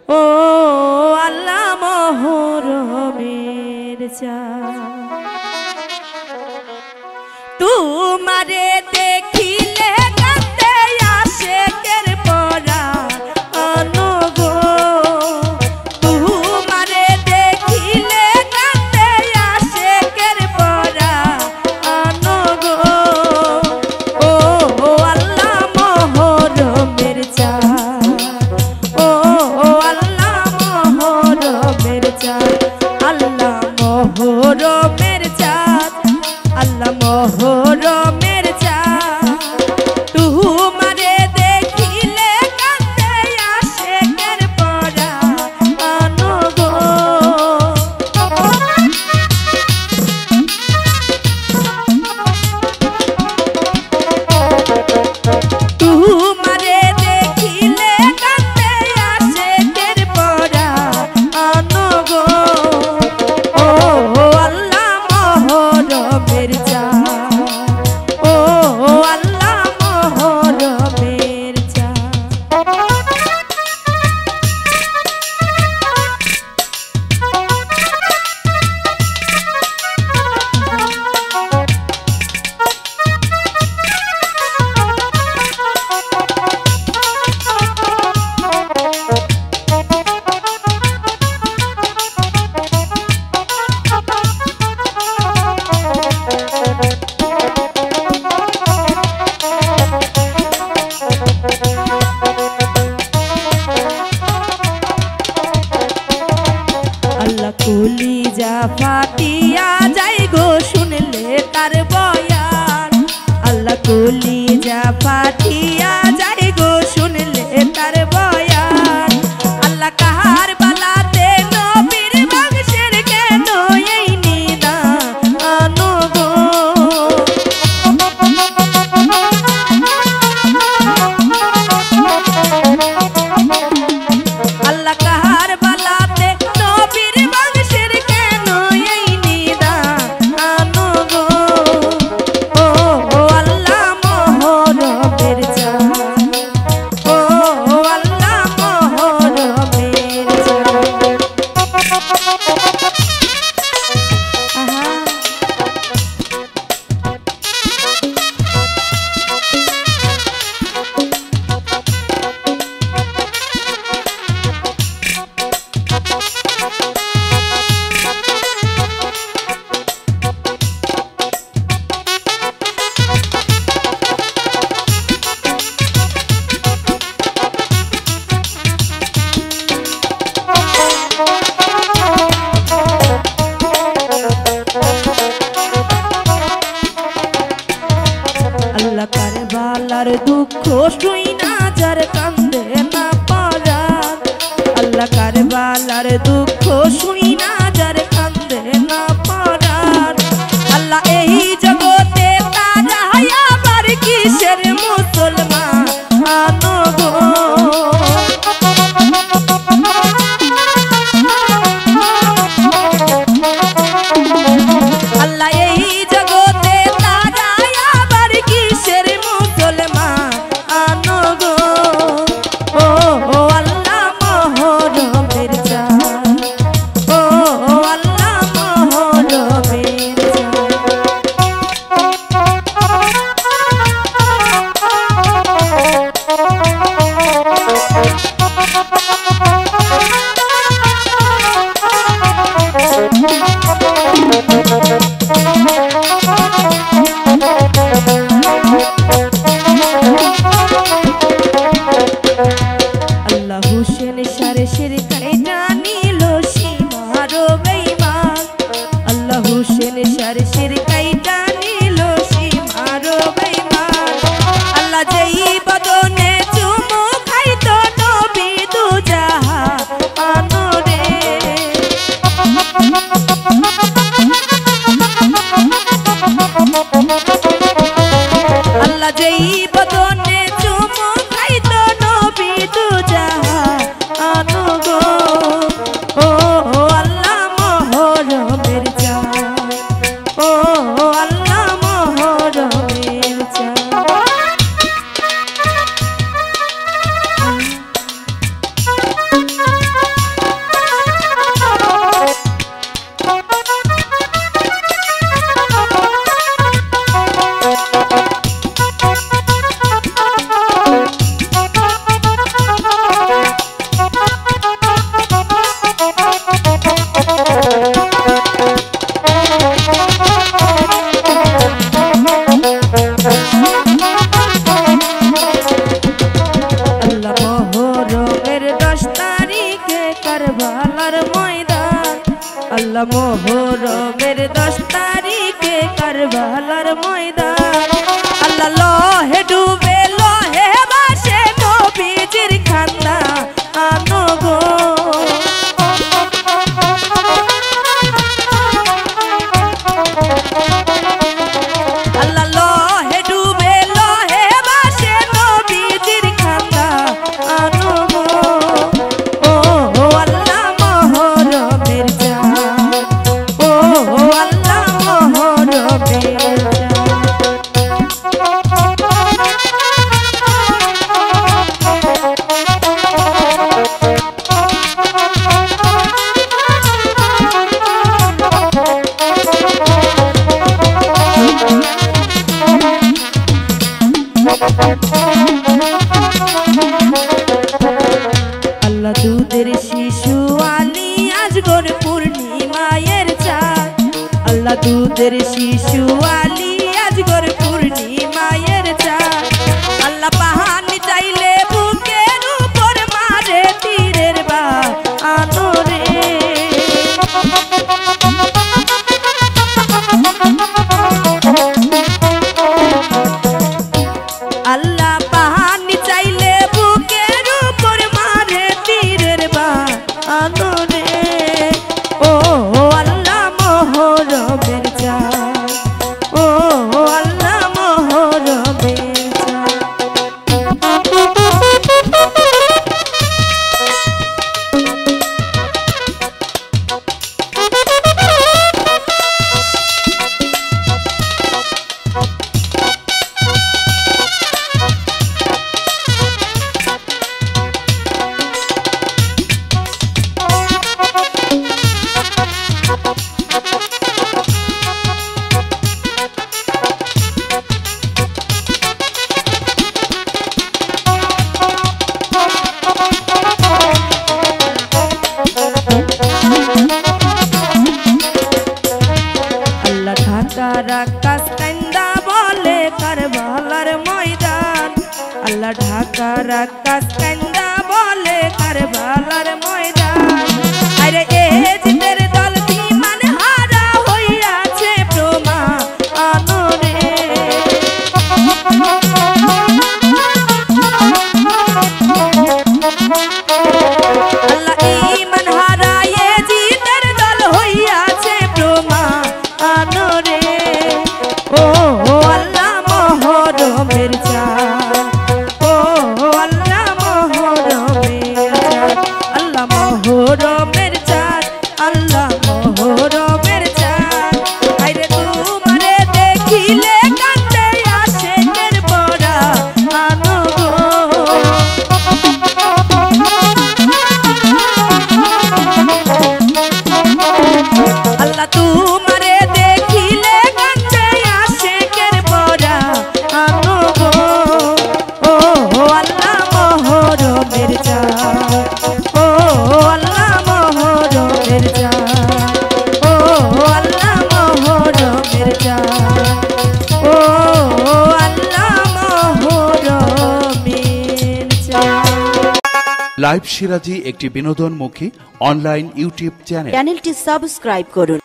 ও আল্লাহ মোহরমের চাঁদ তোমারে দেখিলে কাঁদে আশেকের পরাণ গো তোমারে দেখিলে কাঁদে আশেকের পরাণ গো ও আল্লাহ মোহরমের চাঁদ ও আল্লাহ মোহরমের চাঁদ আল্লাহ মোহরমের চাঁদ আল্লাহ মোহরমের চাঁদ তোমারে দেখিলে কাঁদে আশেকের পরাণ গো তোমারে দেখিলে কাঁদে আশেকের পরাণ গো ও আল্লাহ মোহরমের চাঁদ ও আল্লাহ মোহরমের চাঁদ আল্লাহ কলিজা ফাটিয়া যাই গো শুনলে তার বয়ান আল্লাহ কলিজা ফাটিয়া যাই গো শুনলে তার বয়ান আল্লাহ কাহার বালাতে নবীর বংশের কেন এই নিদান গো আল্লাহ কাহার বালাতে নবীর বংশের কেন এই নিদান গো ও আল্লাহ মোহরমের চাঁদ ও আল্লাহ মোহরমের চাঁদ আহা আল্লাহ কারবালার দুঃখ শুইনা যার কান্দে না পরাণ আল্লাহ কারবালার দুঃখ শুইনা যার কান্দে না পরাণ আল্লাহ এই জগতে তারা আবার কিসের মুসলমান গো আল্লাহ এই জগতে তারা আবার কিসের মুসলমান গো ও আল্লাহ মোহরমের চাঁদ ও আল্লাহ মোহরমের আল্লাহ হুসেন সারে শির কাইটা নিল সীমারো বেঈমান আল্লাহ হুসেন সারে শির কাইটা নিল সীমারো বেঈমান আল্লাহ যেই বদনে চুমু খাইতো নবী দুজাহান রে আল্লাহ যেই বদনে চুমু খাইতো নবী দুজাহান গো ও আল্লাহ মোহরমের চাঁদ ও কারবালার ময়দান আল্লাহ মুহররমের 10 তারিখে কারবালার ময়দান আল্লাহ লহে ডুবে লহে ভাসে নবীজির খান্দা আনো গো আল্লাহ লহে ডুবে লহে ভাসে নবীজির খান্দা আনো গো ও আল্লাহ মুহররমের জান ও আল্লাহ মুহররমের আল্লাহ দুধের শিশু আলী আজগর পূর্ণিমায়ের চাঁদ আল্লাহ দুধের শিশু আলী আজগর পূর্ণিমায়ের চাঁদ আল্লাহ পাহানি চাইলে বুকের উপর মারে তীরের বা আনরে আল্লাহ পাহানি চাইলে বুকের উপর মারে তীরের বা আনরে ও আল্লাহ মুহররমের জান ও আল্লাহ মুহররমের জান আল্লাহ ঢাকার আকাশ কান্দা বলে কারবালার ময়দান আল্লাহ ঢাকার আকাশ কান্দা বলে কারবালার ময়দান আরে এ জিতের দল বিমান হারা হইয়াছে প্রমাণ আনরে আল্লাহ ঈমান হারায়ে জিতের দল হইয়াছে প্রমাণ আনরে ও আল্লাহ মুহররমের জান ও আল্লাহ মুহররমের জান আল্লাহ মুহররমের জান আল্লাহ মুহররমের জান আইরে তোমারে দেখিলে কান্দে আশেকের বড়া আনো গো আল্লাহ তোমারে দেখিলে কান্দে আশেকের বড়া আনো গো ও আল্লাহ মুহররমের জান ও আল্লাহ মুহররমের জান ও আল্লাহ মুহররমের জান ও আল্লাহ মুহররমের জান লাইভ সিরাজি একটি বিনোদনমুখী অনলাইন ইউটিউব চ্যানেল। চ্যানেলটি সাবস্ক্রাইব করুন।